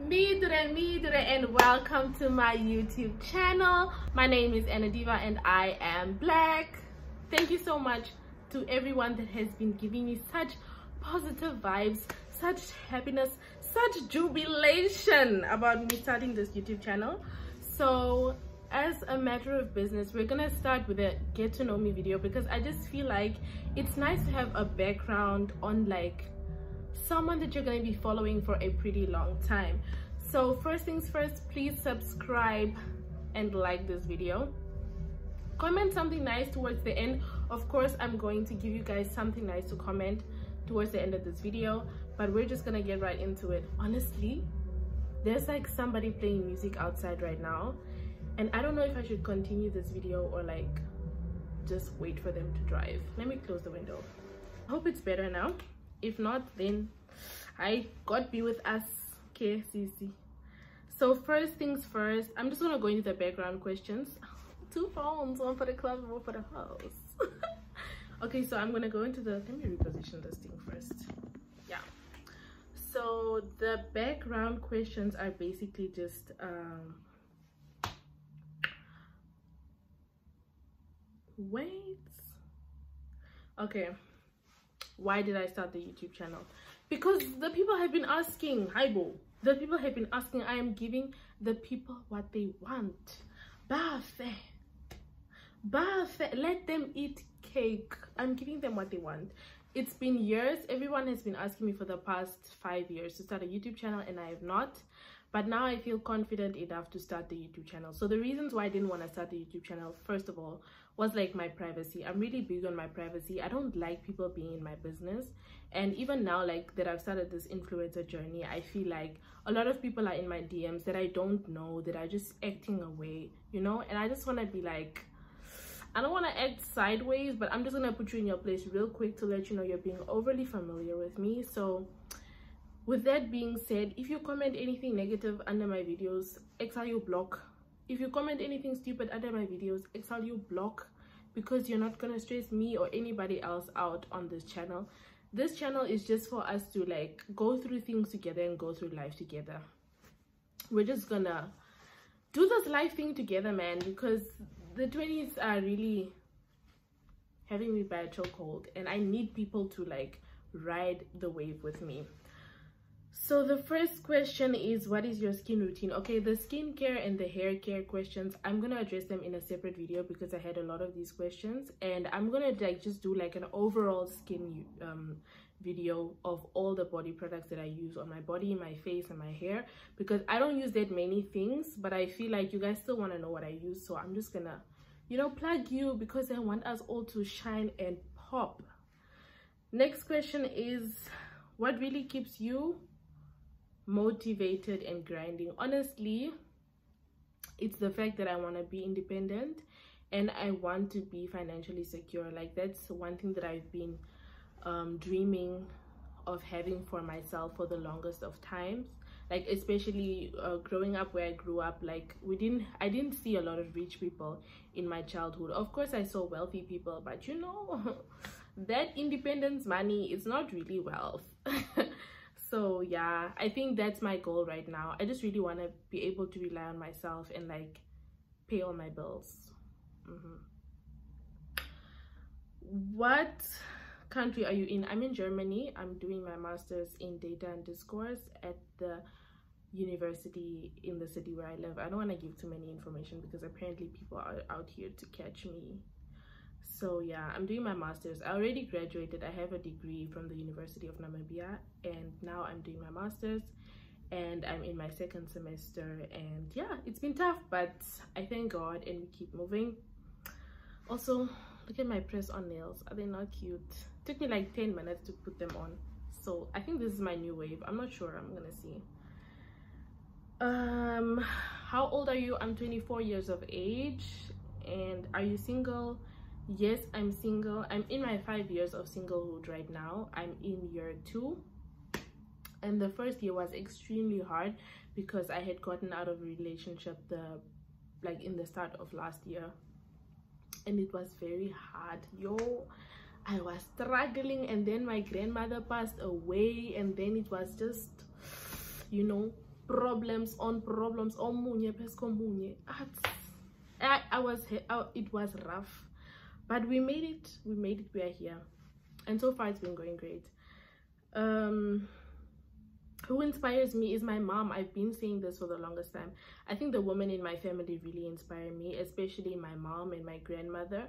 Midre, and welcome to my YouTube channel. My name is Ann-Adeva and I am black. Thank you so much to everyone that has been giving me such positive vibes, such happiness, such jubilation about me starting this YouTube channel. So as a matter of business, we're gonna start with a get to know me video because I just feel like it's nice to have a background on like someone that you're going to be following for a pretty long time. So first things first, please subscribe and like this video. Comment something nice towards the end. Of course, I'm going to give you guys something nice to comment towards the end of this video, but we're just gonna get right into it. Honestly, there's like somebody playing music outside right now, and I don't know if I should continue this video or like just wait for them to drive. Let me close the window. I hope it's better now. If not, then God be with us. Okay, CC. So first things first, I'm just gonna go into the background questions. 2 phones, one for the club, one for the house. Okay, so I'm gonna go into the, let me reposition this thing first. Yeah, so the background questions are basically just okay, why did I start the YouTube channel? Because the people have been asking. The people have been asking. I am giving the people what they want. Bafe, let them eat cake. I'm giving them what they want. It's been years. Everyone has been asking me for the past 5 years to start a YouTube channel, and I have not. But now I feel confident enough to start the YouTube channel. So the reasons why I didn't want to start the YouTube channel, first of all, was like my privacy. I'm really big on my privacy. I don't like people being in my business. And even now, like that I've started this influencer journey, I feel like a lot of people are in my DMs that I don't know, that are just acting away, you know? And I just want to be like, I don't want to act sideways, but I'm just going to put you in your place real quick to let you know you're being overly familiar with me. So with that being said, if you comment anything negative under my videos, exile you block. If you comment anything stupid under my videos, exile you block, because you're not gonna stress me or anybody else out on this channel. This channel is just for us to like go through things together and go through life together. We're just gonna do this life thing together, man, because the 20s are really having me by a chokehold and I need people to like ride the wave with me. So the first question is, what is your skin routine? Okay, the skincare and the hair care questions, I'm gonna address them in a separate video because I had a lot of these questions, and I'm gonna like just do like an overall skin video of all the body products that I use on my body, my face, and my hair, because I don't use that many things, but I feel like you guys still want to know what I use. So I'm just gonna, you know, plug you because I want us all to shine and pop. Next question is, what really keeps you motivated and grinding? Honestly, it's the fact that I want to be independent and I want to be financially secure. Like that's one thing that I've been dreaming of having for myself for the longest of times. Like especially growing up where I grew up, like I didn't see a lot of rich people in my childhood. Of course I saw wealthy people, but you know, that independence money is not really wealth. So yeah, I think that's my goal right now. I just really want to be able to rely on myself and like pay all my bills. What country are you in? I'm in Germany. I'm doing my master's in data and discourse at the university in the city where I live. I don't want to give too many information because apparently people are out here to catch me. So yeah, I'm doing my master's. I already graduated. I have a degree from the University of Namibia, and now I'm doing my master's and I'm in my 2nd semester. And yeah, it's been tough, but I thank God and we keep moving. Also, look at my press-on nails. Are they not cute? It took me like 10 minutes to put them on. So I think this is my new wave. I'm not sure. I'm gonna see. How old are you? I'm 24 years of age. And are you single? Yes, I'm single. I'm in my 5 years of singlehood right now. I'm in year 2, and the first year was extremely hard because I had gotten out of a relationship in the start of last year, and it was very hard. I was struggling, and then my grandmother passed away, and then it was just, you know, problems on problems. It was rough, but we made it. We are here, and so far it's been going great. Who inspires me is my mom. I've been saying this for the longest time. I think the women in my family really inspire me, especially my mom and my grandmother.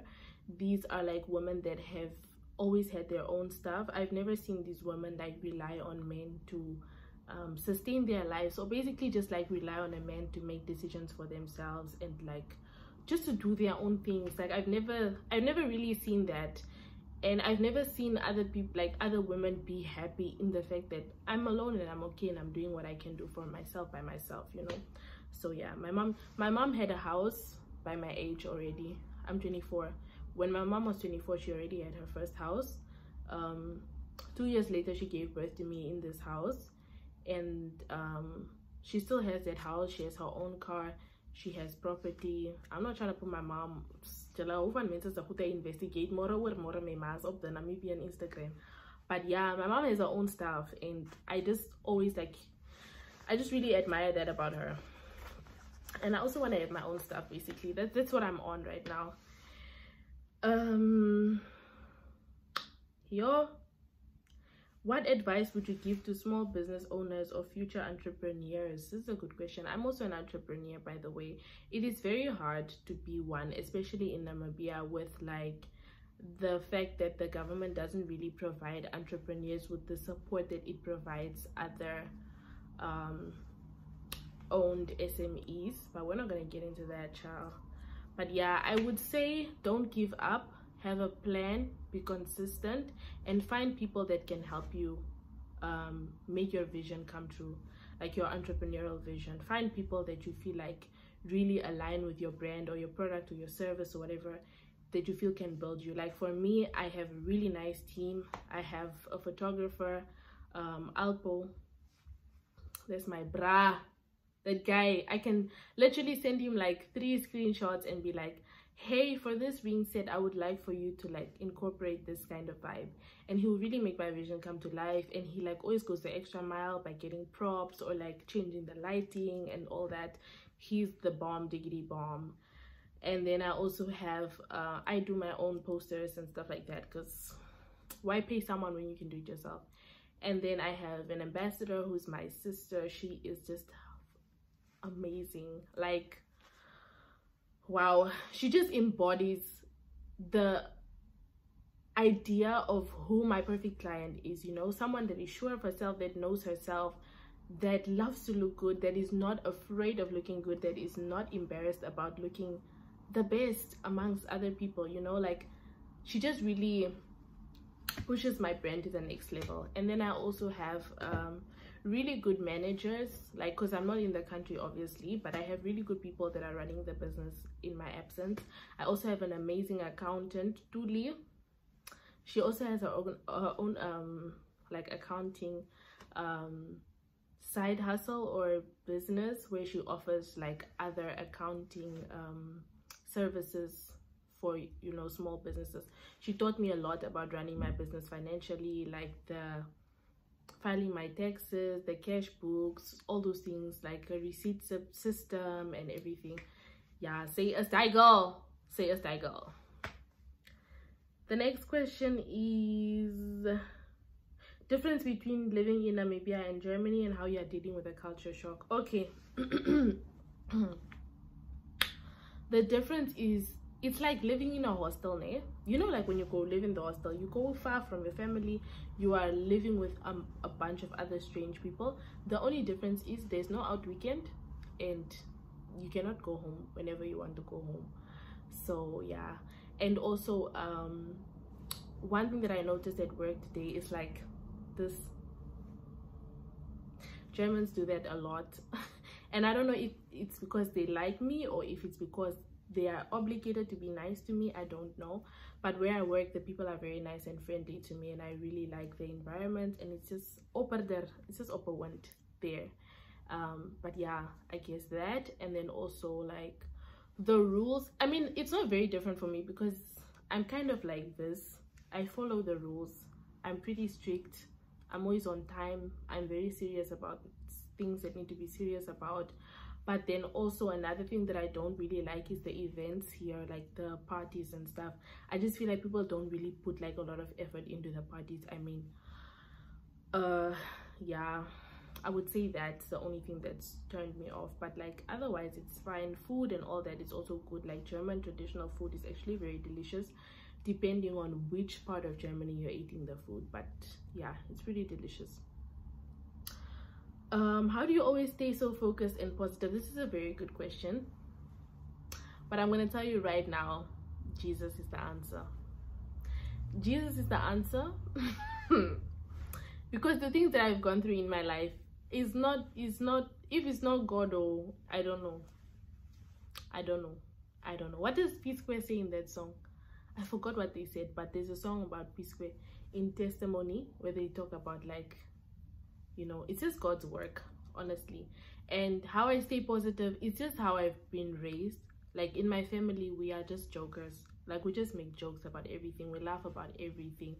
These are like women that have always had their own stuff. I've never seen these women like rely on men to sustain their lives, or basically just like rely on a man to make decisions for themselves and like just to do their own things. Like I've never really seen that. And I've never seen other people, like other women, be happy in the fact that I'm alone and I'm okay and I'm doing what I can do for myself by myself, you know. So yeah, my mom had a house by my age already. I'm 24. When my mom was 24, she already had her first house. 2 years later, she gave birth to me in this house, and she still has that house. She has her own car. She has property. I'm not trying to put my mom investigate more memas of the Namibian Instagram, but yeah, my mom has her own stuff, and I just really admire that about her. And I also want to have my own stuff. Basically, that's what I'm on right now. What advice would you give to small business owners or future entrepreneurs? This is a good question. I'm also an entrepreneur, by the way. It is very hard to be one, especially in Namibia, with like the fact that the government doesn't really provide entrepreneurs with the support that it provides other owned SMEs. But we're not going to get into that, child. But yeah, I would say don't give up. Have a plan, be consistent, and find people that can help you make your vision come true, like your entrepreneurial vision. Find people that you feel like really align with your brand or your product or your service or whatever that you feel can build you. Like for me, I have a really nice team. I have a photographer, Alpo. That's my bra. That guy, I can literally send him like 3 screenshots and be like, hey, for this being said, I would like for you to like incorporate this kind of vibe, and he'll really make my vision come to life. And he like always goes the extra mile by getting props or like changing the lighting and all that. He's the bomb, diggity bomb. And then I also have I do my own posters and stuff like that, because why pay someone when you can do it yourself? And then I have an ambassador who's my sister. She is just amazing. Like, wow, she just embodies the idea of who my perfect client is, you know, someone that is sure of herself, that knows herself, that loves to look good, that is not afraid of looking good, that is not embarrassed about looking the best amongst other people, you know. Like, she just really pushes my brand to the next level. And then I also have really good managers, like, because I'm not in the country obviously, but I have really good people that are running the business in my absence. I also have an amazing accountant, Tuli. She also has her own like accounting side hustle or business, where she offers like other accounting services for, you know, small businesses. She taught me a lot about running my business financially, like the filing my taxes, the cash books, all those things, like a receipt system and everything. Yeah, say a style girl. Say a style girl. The next question is difference between living in Namibia and Germany and how you are dealing with a culture shock. Okay. The difference is, it's like living in a hostel, né? You know, like when you go live in the hostel, you go far from your family, you are living with a bunch of other strange people. The only difference is there's no out weekend, and you cannot go home whenever you want to go home. So yeah. And also one thing that I noticed at work today is like this, Germans do that a lot. And I don't know if it's because they like me or if it's because they are obligated to be nice to me. I don't know. But where I work, the people are very nice and friendly to me, and I really like the environment, and it's just open there. It's just open there. But yeah, I guess that. And then also like the rules, I mean, it's not very different for me because I'm kind of like this. I follow the rules. I'm pretty strict. I'm always on time. I'm very serious about things that need to be serious about. But then also another thing that I don't really like is the events here, like the parties and stuff. I just feel like people don't really put like a lot of effort into the parties. I mean, yeah, I would say that's the only thing that's turned me off. But like otherwise it's fine. Food and all that is also good. Like German traditional food is actually very delicious, depending on which part of Germany you're eating the food. But yeah, it's pretty delicious. How do you always stay so focused and positive? This is a very good question, but I'm going to tell you right now, Jesus is the answer. Jesus is the answer. Because the things that I've gone through in my life is not if it's not God, or I don't know. What does P Square say in that song? I forgot what they said, but there's a song about P Square in Testimony where they talk about, like, you know, it's just God's work, honestly. And how I stay positive, it's just how I've been raised. Like in my family, we are just jokers. Like we just make jokes about everything, we laugh about everything.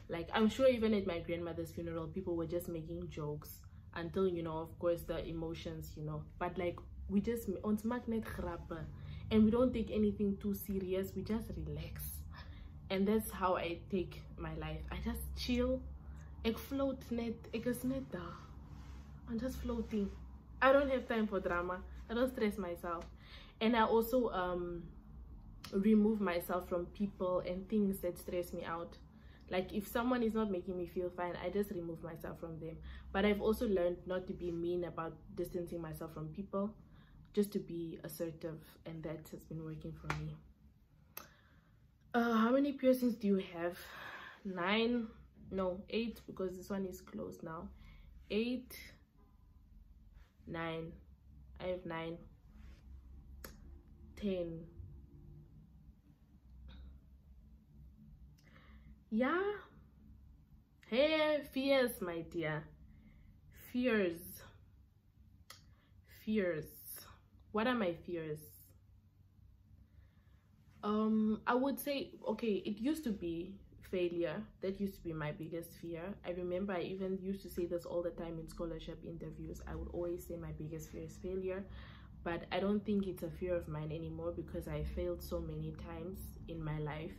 Like I'm sure even at my grandmother's funeral, people were just making jokes until, you know, of course the emotions, you know, but like we just ons maak net grappe and we don't take anything too serious, we just relax. And that's how I take my life. I just chill. Ek float net, ek is net daar. I'm just floating. I don't have time for drama. I don't stress myself. And I also remove myself from people and things that stress me out. Like if someone is not making me feel fine, I just remove myself from them. But I've also learned not to be mean about distancing myself from people, just to be assertive, and that has been working for me. How many piercings do you have? 9. No, 8, because this one is closed now. 8, 9. I have 9. 10. Yeah. Hey, fears, my dear. Fears. What are my fears? I would say, okay, it used to be failure. That used to be my biggest fear. I remember I even used to say this all the time in scholarship interviews. I would always say my biggest fear is failure, but I don't think it's a fear of mine anymore because I failed so many times in my life.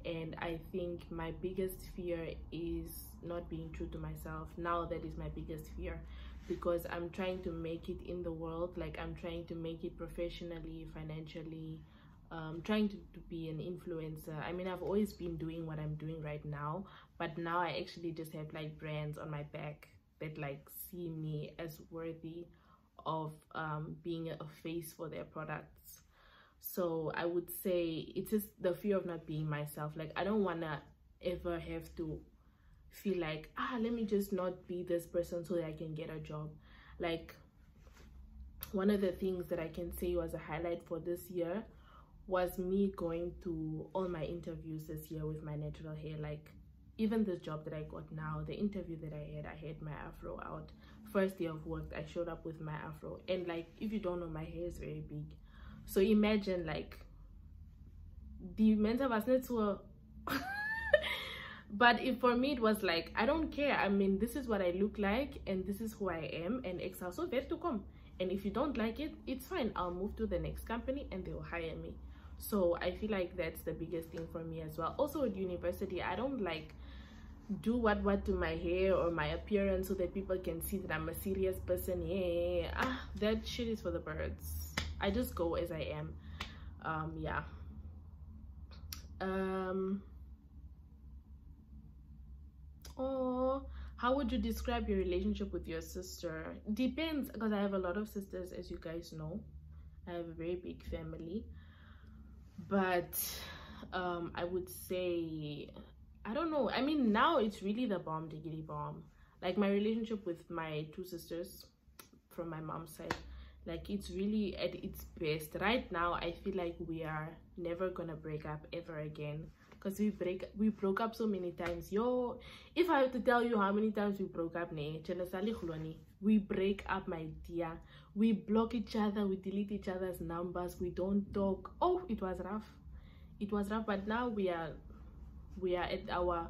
And I think my biggest fear is not being true to myself. Now that is my biggest fear, because I'm trying to make it in the world. Like I'm trying to make it professionally, financially, trying to be an influencer. I mean, I've always been doing what I'm doing right now, but now I actually just have like brands on my back that like see me as worthy of being a face for their products. So I would say it's just the fear of not being myself. Like I don't want to ever have to feel like, let me just not be this person so that I can get a job. Like one of the things that I can say was a highlight for this year was me going to all my interviews this year with my natural hair. Like even this job that I got now, the interview that I had my afro out. First day of work, I showed up with my afro, and like if you don't know, my hair is very big. So imagine like the mental was not so but if for me it was like, I don't care. I mean, this is what I look like and this is who I am, and Excel so where to come. And if you don't like it, it's fine. I'll move to the next company and they'll hire me. So I feel like that's the biggest thing for me as well. Also at university, I don't like do what to my hair or my appearance so that people can see that I'm a serious person. Yeah, that shit is for the birds. I just go as I am. Yeah. Oh, how would you describe your relationship with your sister? Depends, because I have a lot of sisters, as you guys know. I have a very big family, but I would say, I don't know. I mean, now it's really the bomb diggity bomb. Like my relationship with my 2 sisters from my mom's side, like it's really at its best right now. I feel like we are never gonna break up ever again, because we broke up so many times. Yo, if I have to tell you how many times we broke up, we break up, my dear. We block each other, we delete each other's numbers, we don't talk. Oh, it was rough. It was rough, but now we are at our,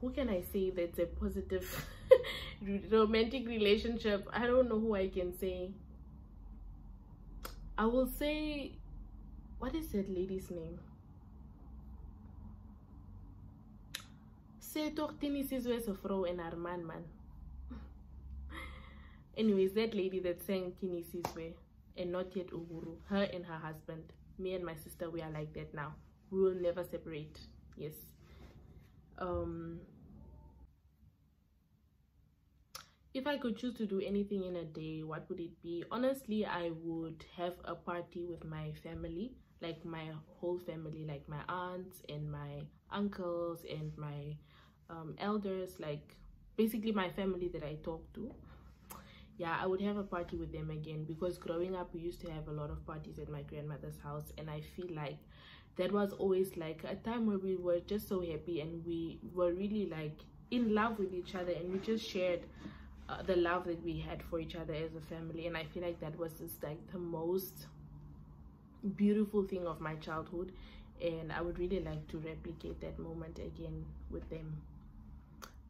who can I say that's a positive romantic relationship? I don't know who I can say. I will say, what is that lady's name? Say toch Tini Sizwe se vrou en haar man. Anyways, that lady that sang Tini Sizwe and Not Yet Uhuru, her and her husband, me and my sister, we are like that now. We will never separate. Yes. If I could choose to do anything in a day, what would it be? Honestly, I would have a party with my family, like my whole family, like my aunts and my uncles and my elders, like basically my family that I talk to. Yeah, I would have a party with them again, because growing up we used to have a lot of parties at my grandmother's house, and I feel like that was always like a time where we were just so happy and we were really like in love with each other, and we just shared the love that we had for each other as a family. And I feel like that was just like the most beautiful thing of my childhood, and I would really like to replicate that moment again with them.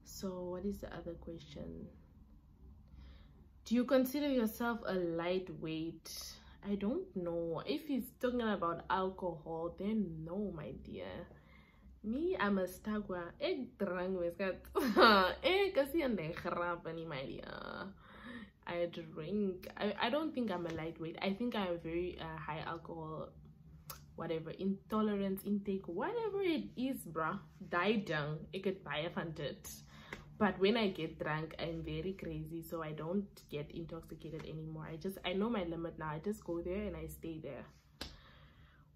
So what is the other question? Do you consider yourself a lightweight? I don't know. If he's talking about alcohol, then no, my dear. Me, I'm a stagwa. Ek drink weskat. Ek kasi ande grapani, my dear. I drink. I don't think I'm a lightweight. I think I'm very high alcohol, whatever, intolerance, intake, whatever it is, bruh. Die down. Ek het baie van dit. But when I get drunk, I'm very crazy, so I don't get intoxicated anymore. I know my limit now. I just go there and I stay there.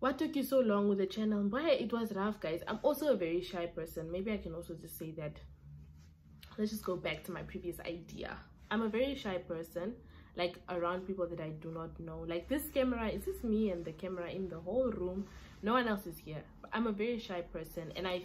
What took you so long with the channel? Boy, it was rough, guys. I'm also a very shy person. Maybe I can also just say that. Let's just go back to my previous idea. I'm a very shy person, like around people that I do not know. Like this camera, it's just me and the camera in the whole room. No one else is here. But I'm a very shy person, and I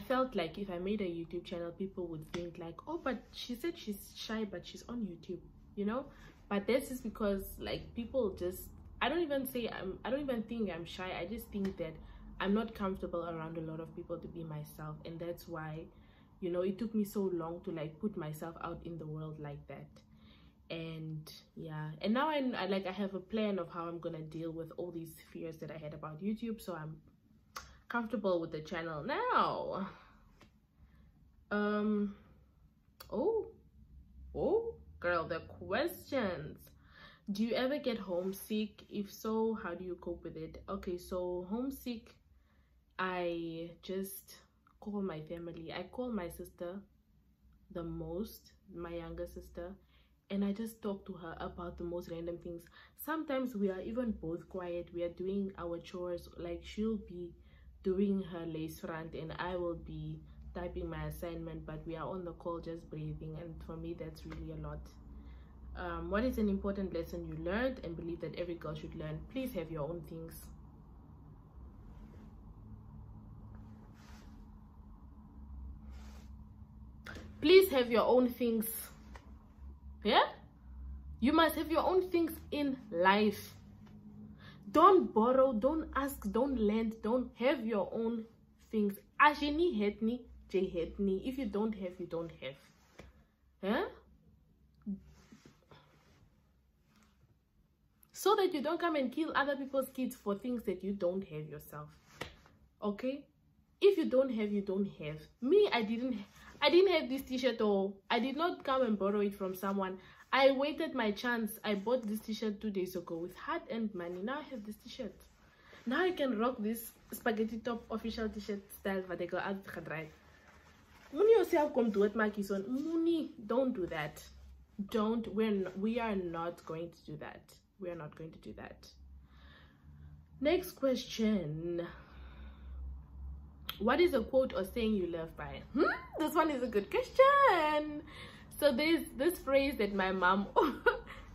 felt like if I made a YouTube channel, people would think like, oh, but she said she's shy, but she's on YouTube, you know? But this is because like people just, I don't even think I'm shy. I just think that I'm not comfortable around a lot of people to be myself, and that's why, you know, it took me so long to like put myself out in the world like that. And yeah, and now I have a plan of how I'm gonna deal with all these fears that I had about YouTube, so I'm comfortable with the channel now. Oh girl, the questions. Do you ever get homesick? If so, how do you cope with it? Okay, so homesick, I just call my family. I call my sister the most, my younger sister, and I just talk to her about the most random things. Sometimes we are even both quiet. We are doing our chores, like she'll be doing her lace front and I will be typing my assignment, but we are on the call just breathing, and for me that's really a lot. What is an important lesson you learned and believe that every girl should learn? Please have your own things. Please have your own things. Yeah, you must have your own things in life. Don't borrow, don't ask, don't lend, don't have your own things. Ashini hetni, jay hetni. If you don't have, you don't have. Yeah? So that you don't come and kill other people's kids for things that you don't have yourself. Okay? If you don't have, you don't have. Me, I didn't have this t-shirt, or I did not come and borrow it from someone. I waited my chance. I bought this t-shirt 2 days ago with hard-earned money. Now I have this t-shirt. Now I can rock this spaghetti top official t-shirt style that I got out gedraaid. Muni yourself come to it, Makison. Muni, don't do that. We are not going to do that. We are not going to do that. Next question. What is a quote or saying you live by? This one is a good question. So there's this phrase that my mom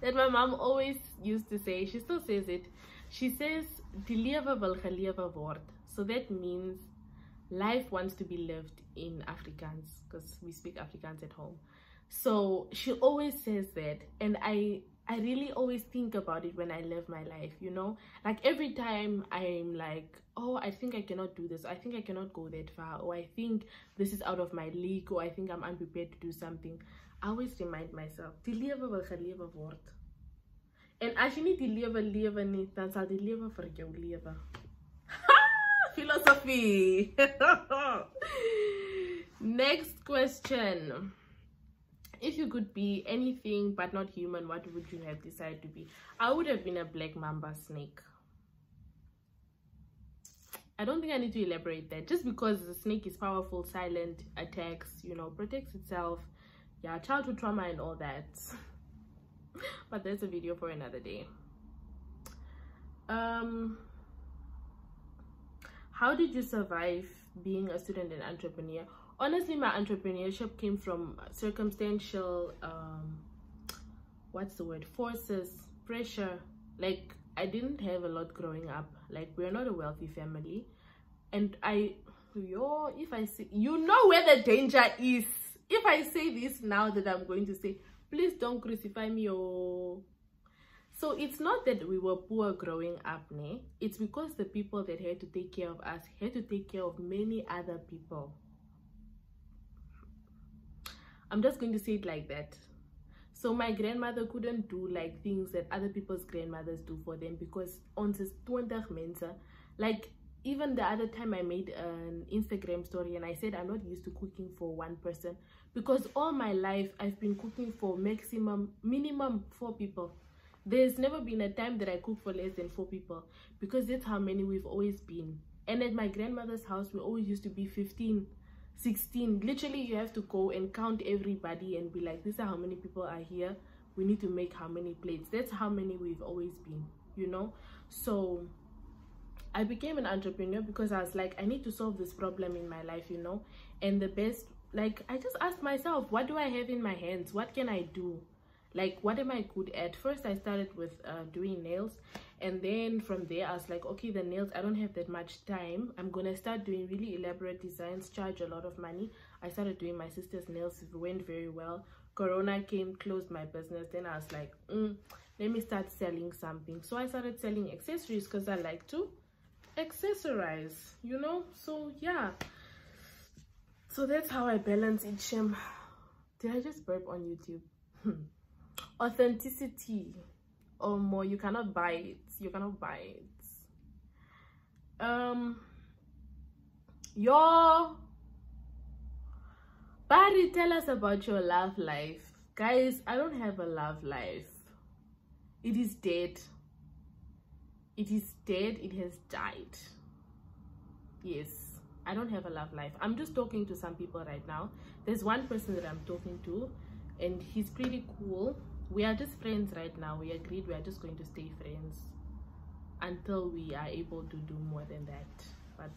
always used to say. She still says it. She says, "Die lewe wil gelewe word." So that means life wants to be lived in Afrikaans, because we speak Afrikaans at home. So she always says that, and I I really always think about it when I live my life, you know, like every time I'm like, oh, I think I cannot do this, I think I cannot go that far, or I think this is out of my league, or I think I'm unprepared to do something. I always remind myself, die lewe wil gelewe word. En as jy nie die lewe nie, dan sal die lewe vir jou lewe. Philosophy. Next question. If you could be anything but not human, what would you have decided to be? I would have been a black mamba snake. I don't think I need to elaborate that. Just because the snake is powerful, silent, attacks, you know, protects itself. Yeah, childhood trauma and all that. But there's a video for another day. How did you survive being a student and entrepreneur? Honestly, my entrepreneurship came from circumstantial, what's the word, forces, pressure. Like, I didn't have a lot growing up. Like, we're not a wealthy family. And if I say, you know where the danger is. If I say this now that I'm going to say, please don't crucify me. Oh. So it's not that we were poor growing up, ne? It's because the people that had to take care of us had to take care of many other people. I'm just going to say it like that. So my grandmother couldn't do like things that other people's grandmothers do for them, because on this 20 mensen, like even the other time I made an Instagram story and I said I'm not used to cooking for one person, because all my life I've been cooking for minimum 4 people. There's never been a time that I cook for less than 4 people, because that's how many we've always been. And at my grandmother's house we always used to be 15, 16. Literally, you have to go and count everybody and be like, these are how many people are here, we need to make how many plates. That's how many we've always been, you know. So I became an entrepreneur because I was like, I need to solve this problem in my life, you know. And the best, like, I just asked myself, what do I have in my hands? What can I do? Like, what am I good at? First I started with doing nails, and then from there I was like, okay, the nails, I don't have that much time, I'm gonna start doing really elaborate designs, charge a lot of money. I started doing my sister's nails, it went very well. Corona came, closed my business. Then I was like, let me start selling something. So I started selling accessories because I like to accessorize, you know. So yeah, so that's how I balance it. Shem, did I just burp on YouTube? Authenticity, or more, you cannot buy it, you cannot buy it. Your Barry, tell us about your love life. Guys, I don't have a love life. It is dead. It is dead. It has died. Yes, I don't have a love life. I'm just talking to some people right now. There's one person that I'm talking to, and he's pretty cool. We are just friends right now. We agreed we are just going to stay friends until we are able to do more than that. But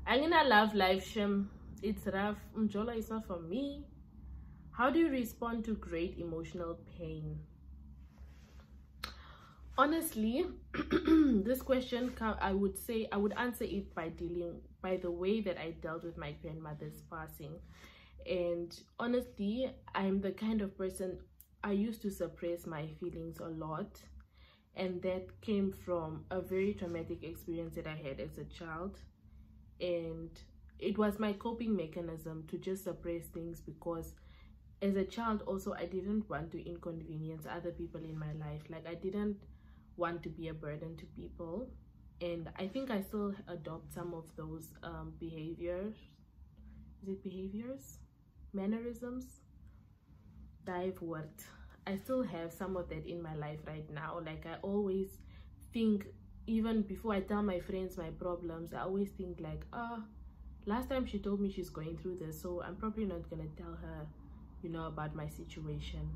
I'm gonna love life, Shem. It's rough. Mjola is not for me. How do you respond to great emotional pain? Honestly, this question, I would say I would answer it by the way that I dealt with my grandmother's passing. And honestly, I'm the kind of person, I used to suppress my feelings a lot, and that came from a very traumatic experience that I had as a child. And it was my coping mechanism to just suppress things, because as a child also I didn't want to inconvenience other people in my life. Like, I didn't want to be a burden to people, and I think I still adopt some of those behaviors. Is it behaviors? Mannerisms? Dive word. I still have some of that in my life right now. Like, I always think, even before I tell my friends my problems, I always think like, last time she told me she's going through this, so I'm probably not gonna tell her, you know, about my situation.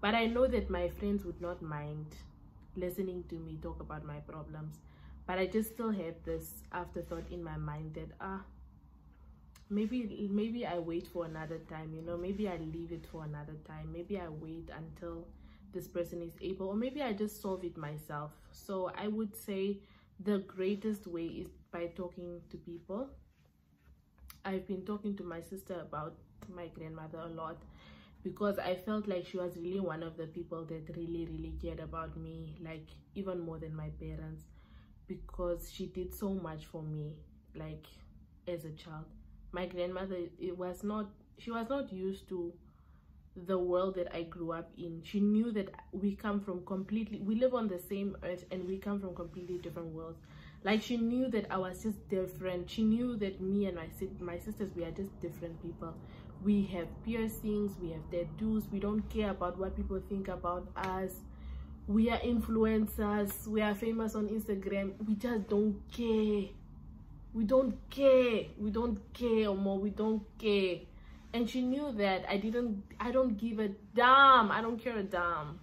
But I know that my friends would not mind listening to me talk about my problems. But I just still have this afterthought in my mind that maybe I wait for another time, you know, maybe I leave it for another time, maybe I wait until this person is able, or maybe I just solve it myself. So I would say the greatest way is by talking to people. I've been talking to my sister about my grandmother a lot, because I felt like she was really one of the people that really cared about me, like even more than my parents, because she did so much for me, like as a child. My grandmother, she was not used to the world that I grew up in. She knew that we live on the same earth and we come from completely different worlds. Like, she knew that I was just different. She knew that me and my sisters, we are just different people. We have piercings, we have tattoos, we don't care about what people think about us. We are influencers, we are famous on Instagram. We just don't care. We don't care. We don't care, Omo. We don't care. And she knew that I don't give a damn. I don't care a damn.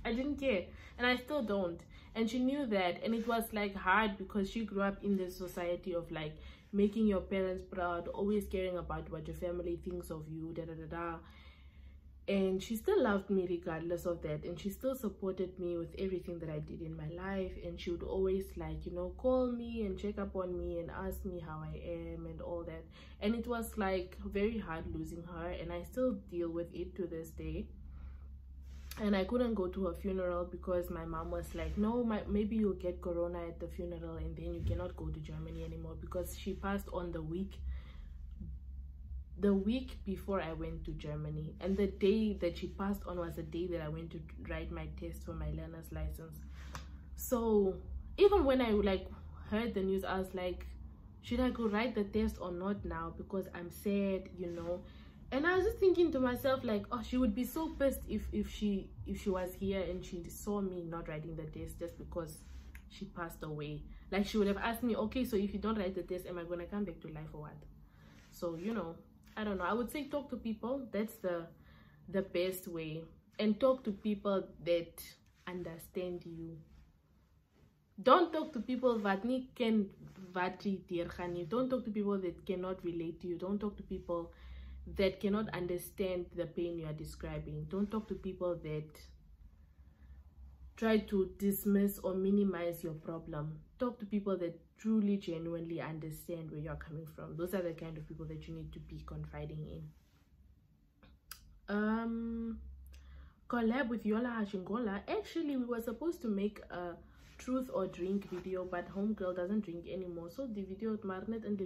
I didn't care, and I still don't. And she knew that, and it was like hard because she grew up in this society of like making your parents proud, always caring about what your family thinks of you, and she still loved me regardless of that, and she still supported me with everything that I did in my life. And she would always, like, you know, call me and check up on me and ask me how I am and all that. And it was like very hard losing her, and I still deal with it to this day. And I couldn't go to her funeral because my mom was like, no, maybe you'll get corona at the funeral and then you cannot go to Germany anymore, because she passed on the week before I went to Germany. And the day that she passed on was the day that I went to write my test for my learner's license. So even when I like heard the news, I was like, should I go write the test or not now, because I'm sad, you know. And I was just thinking to myself, like, oh, she would be so pissed if she was here and she saw me not writing the test just because she passed away. Like, she would have asked me, okay, so if you don't write the test, am I gonna come back to life or what? So, you know, I don't know. I would say talk to people. That's the best way. And talk to people that understand you. Don't talk to people that don't talk to people that cannot relate to you. Don't talk to people that cannot understand the pain you are describing. Don't talk to people that try to dismiss or minimize your problem. Talk to people that truly, genuinely understand where you're coming from. Those are the kind of people that you need to be confiding in. Collab with Yola Hashingola. Actually, we were supposed to make a truth or drink video, but homegirl doesn't drink anymore, so the video is marnet and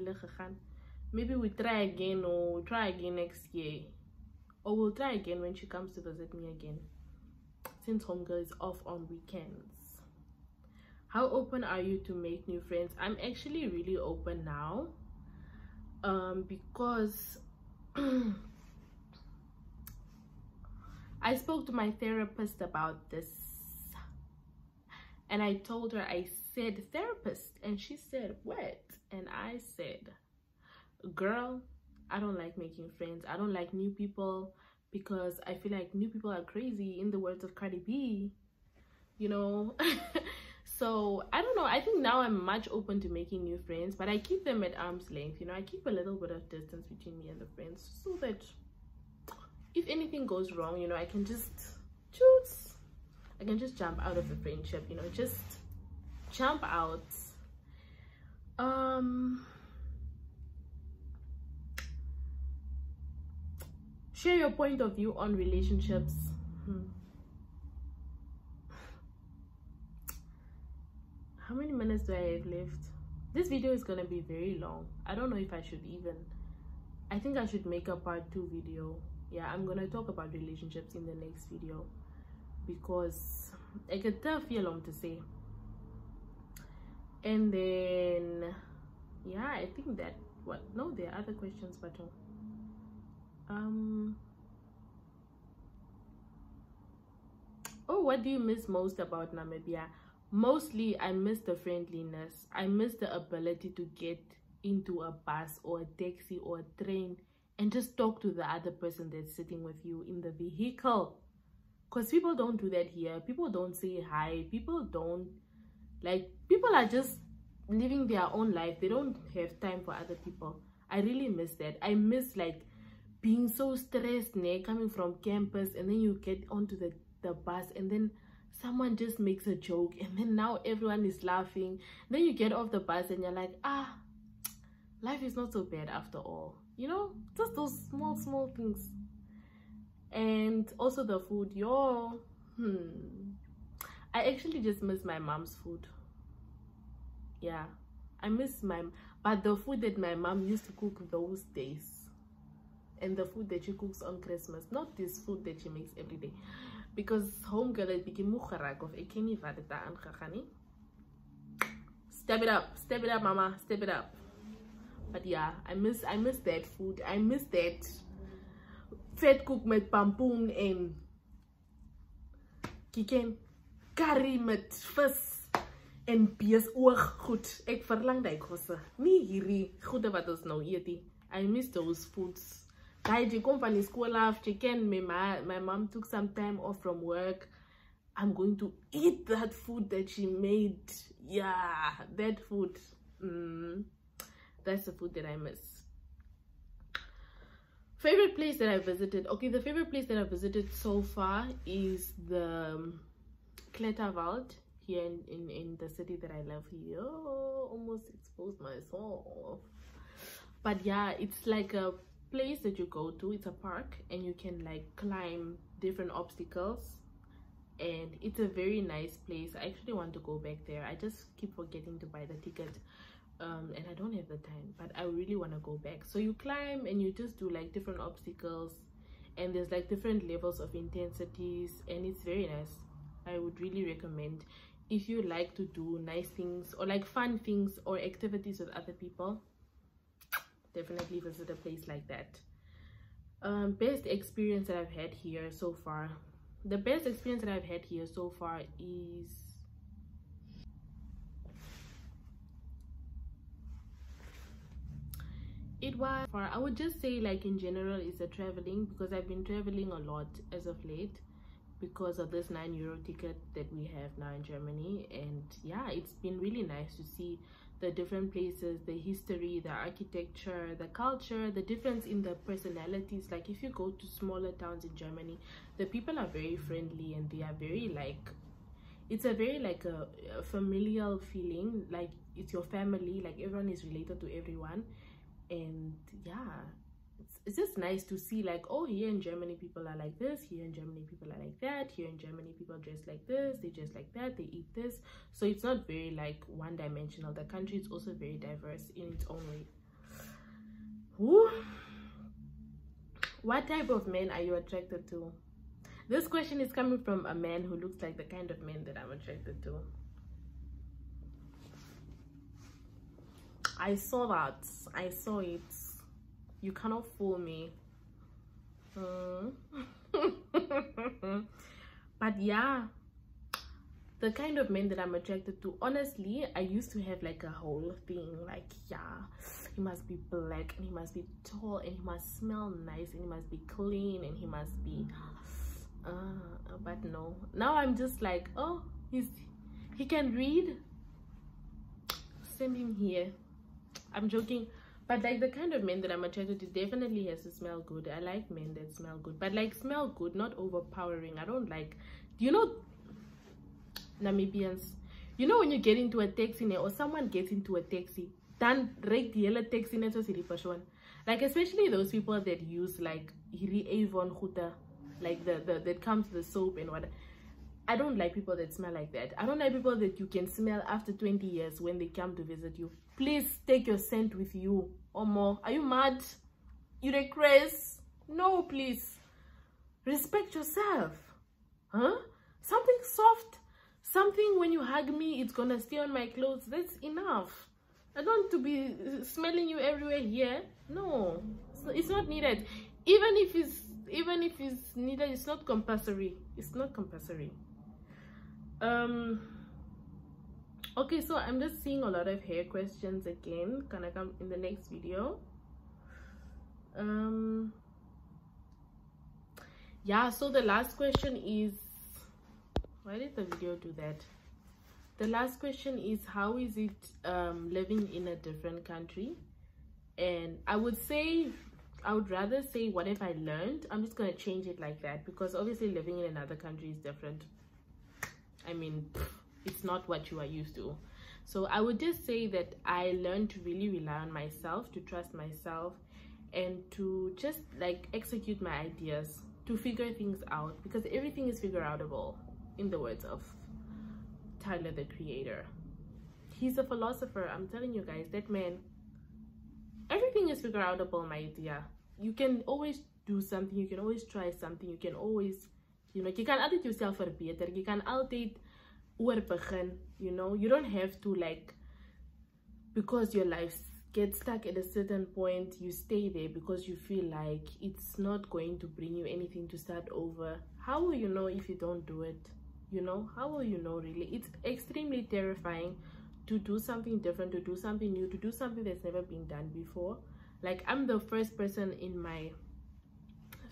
maybe we try again, or we'll try again next year, or we'll try again when she comes to visit me again, since homegirl is off on weekends. How open are you to make new friends? I'm actually really open now, because I spoke to my therapist about this, and I told her, I said therapist, and she said what? And I said, girl, I don't like making friends. I don't like new people, because I feel like new people are crazy, in the words of Cardi B, you know. So I don't know, I think now I'm much open to making new friends, but I keep them at arm's length, you know. I keep a little bit of distance between me and the friends, so that if anything goes wrong, you know, I can just jump out of the friendship, you know, just jump out. Share your point of view on relationships. How many minutes do I have left? This video is gonna be very long. I don't know if I should even. I think I should make a part 2 video. Yeah, I'm gonna talk about relationships in the next video, because I get a long to say. And then, yeah, I think that there are other questions, but oh, what do you miss most about Namibia? Mostly, I miss the friendliness. I miss the ability to get into a bus or a taxi or a train and just talk to the other person that's sitting with you in the vehicle. Because people don't do that here. People don't say hi. People are just living their own life. They don't have time for other people. I really miss that. I miss, like, being so stressed, coming from campus, and then you get onto the bus, and then someone just makes a joke, and then now everyone is laughing. Then you get off the bus and you're like, life is not so bad after all. you know, just those small things. And also the food, I actually just miss my mom's food. Yeah, I miss but the food that my mom used to cook those days, and the food that she cooks on Christmas, not this food that she makes every day, because home girl it became mukharak of ekeni vadeta and khani. Step it up, mama, step it up. But yeah, I miss that food. I miss that vet cook met pampoen en kiken curry met vis en beesoog goed. Ek verlang daai kosse. Nie hierdie goede wat ons nou eet nie. I miss those foods. Daai jy kom van die skool af, jy ken my mom took some time off from work. I'm going to eat that food that she made. Yeah, that food. That's the food that I miss. Favorite place that I visited. Okay, the favorite place that I visited so far is the Kletterwald here in the city that I love here. Oh, almost exposed myself. But yeah, it's like a place that you go to. It's a park and you can like climb different obstacles. And it's a very nice place. I actually want to go back there. I just keep forgetting to buy the ticket. And I don't have the time, but I really want to go back. So you climb and you just do like different obstacles, and there's like different levels of intensities, and it's very nice. I would really recommend if you like to do nice things or like fun things or activities with other people. Definitely visit a place like that. Best experience that I've had here so far. The best experience that I've had here so far is I would just say like in general is the traveling, because I've been traveling a lot as of late because of this €9 ticket that we have now in Germany. And yeah, it's been really nice to see the different places, the history, the architecture, the culture, the difference in the personalities. Like if you go to smaller towns in Germany, the people are very friendly and they are very like, it's a very like a familial feeling, like it's your family, like everyone is related to everyone. And yeah, it's just nice to see like, oh, here in Germany people are like this, here in Germany people are like that, here in Germany people dress like this, they dress like that, they eat this. So it's not very like one-dimensional. The country is also very diverse in its own way. Ooh. What type of men are you attracted to? This question is coming from a man who looks like the kind of men that I'm attracted to. I saw that. I saw it. You cannot fool me. But yeah, the kind of men that I'm attracted to, honestly, I used to have like a whole thing like, yeah, he must be black and he must be tall and he must smell nice and he must be clean and he must be but no, now I'm just like, oh, he can read, send him here. I'm joking. But like the kind of men that I'm attracted to definitely has to smell good. I like men that smell good, but like smell good, not overpowering. I don't like, you know, Namibians, you know, when you get into a taxi or someone gets into a taxi, then rake the yellow taxi net so like especially those people that use like Avon Huta, like the that comes with the soap and what. I don't like people that smell like that. I don't like people that you can smell after 20 years when they come to visit you. Please take your scent with you. Or more. Are you mad? You regress? No, please. Respect yourself. Huh? Something soft. Something when you hug me, it's gonna stay on my clothes. That's enough. I don't want to be smelling you everywhere here. No. It's not needed. Even if it's needed, it's not compulsory. It's not compulsory. Okay, so I'm just seeing a lot of hair questions again. Can I come in the next video? Yeah, so the last question is, why did the video do that? The last question is, how is it living in a different country? And I would rather say, what have I learned? I'm just gonna change it like that, because obviously living in another country is different. I mean, it's not what you are used to. So I would just say that I learned to really rely on myself, to trust myself, and to just like execute my ideas, to figure things out, because everything is figure outable, in the words of Tyler the Creator. He's a philosopher. I'm telling you guys, that man, everything is figure outable, my dear. You can always do something, you can always try something, you can always, you know, you can altijd yourself verbeteren, you can altijd begin, you know. You don't have to, like, because your life gets stuck at a certain point, you stay there because you feel like it's not going to bring you anything to start over. How will you know if you don't do it? You know, how will you know? Really, it's extremely terrifying to do something different, to do something new, to do something that's never been done before. Like, I'm the first person in my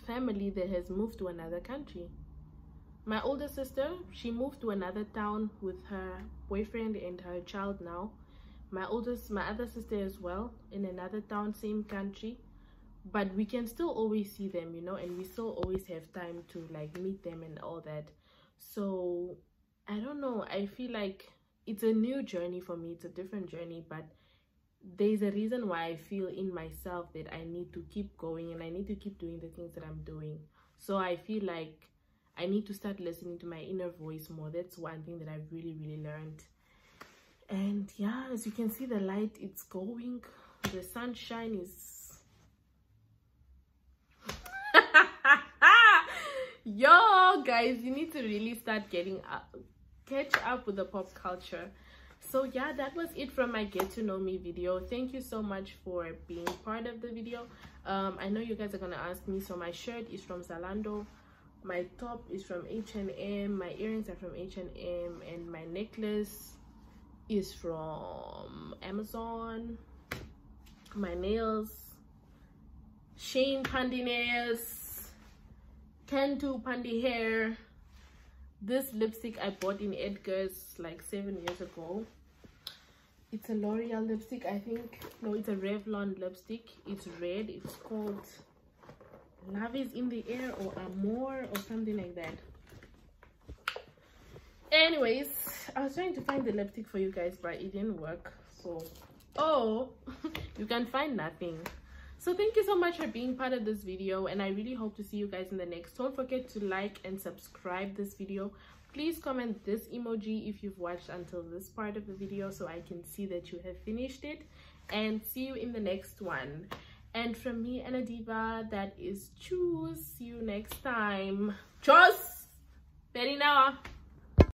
family that has moved to another country. My older sister, she moved to another town with her boyfriend and her child now. My other sister as well, in another town, same country, but we can still always see them, you know, and we still always have time to like meet them and all that. So I don't know, I feel like it's a new journey for me, it's a different journey, but there's a reason why I feel in myself that I need to keep going and I need to keep doing the things that I'm doing. So I feel like I need to start listening to my inner voice more. That's one thing that I've really learned. And yeah, as you can see, the light, it's going, the sunshine is yo guys, you need to really start catch up with the pop culture. So yeah, that was it from my get to know me video. Thank you so much for being part of the video. I know you guys are gonna ask me. So my shirt is from Zalando, my top is from H&M, my earrings are from H&M, and my necklace is from Amazon. My nails, Shane Pandy nails, Cantu Pandy hair. This lipstick I bought in Edgar's like 7 years ago. It's a L'Oreal lipstick, I think. No, it's a Revlon lipstick. It's red. It's called Love is in the Air or Amor or something like that. Anyways, I was trying to find the lipstick for you guys, but it didn't work. So, you can find nothing. So thank you so much for being part of this video, and I really hope to see you guys in the next. Don't forget to like and subscribe this video. Please comment this emoji if you've watched until this part of the video so I can see that you have finished it, and see you in the next one. And from me, Ann-Adeva, that is choose. See you next time. Choose! Very now.